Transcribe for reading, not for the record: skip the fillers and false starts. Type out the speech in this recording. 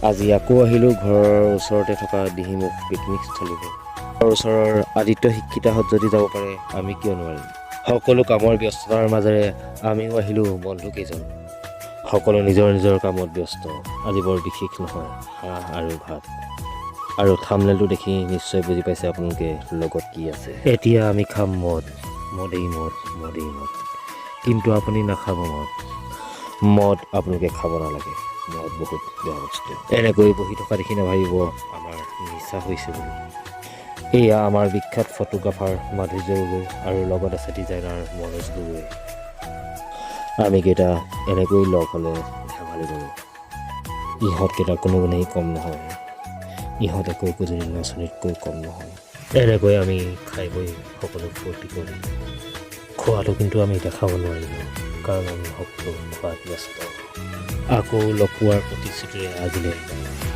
আজি আকৌ আহিলোঁ ঘৰৰ ওচৰতে থকা দিহিমুখ পিকনিক স্থলীলৈ। ওচৰৰ আদিত্য শিক্ষিতাহঁত যদি যাব পাৰে আমি কিয় নোৱাৰিম। সকলো কামৰ ব্যস্ততাৰ মাজেৰে আমিও আহিলোঁ বন্ধুকেইজন। সকলো নিজৰ নিজৰ কামত ব্যস্ত। আজি বৰ বিশেষ নহয়, হাঁহ আৰু ভাত। আৰু থাম্বনেইলটো দেখি নিশ্চয় বুজি পাইছে আপোনালোকে লগত কি আছে। এতিয়া আমি খাম মদ, মদেই মদ, মদেই মদ। কিন্তু আপুনি নাখাব মদ। মদ আপোনালোকে খাব নালাগে, মদ বহুত বেয়া বস্তু। এনেকৈ বহি থকা দেখি নাভাবিব আমাৰ নিচা হৈছে বুলি। এয়া আমাৰ বিখ্যাত ফটোগ্ৰাফাৰ মাধুৰ্য গগৈ আৰু লগত আছে ডিজাইনাৰ মনোজ গগৈ। আমি কেইটা এনেকৈ লগ হ'লে ধেমালি কৰোঁ। ইহঁতকেইটা কোনো গুণেই কম নহয়, ইহঁত একো একোজনী নাচনীতকৈ কম নহয়। এনেকৈ আমি খাই বৈ সকলো ফূৰ্তি কৰিম। খোৱাটো কিন্তু আমি দেখাব নোৱাৰিম, কাৰণ আমি সকলো খোৱাত ব্যস্ত। আকৌ লগ পোৱাৰ প্ৰতিশ্ৰুতিৰে আজিলৈ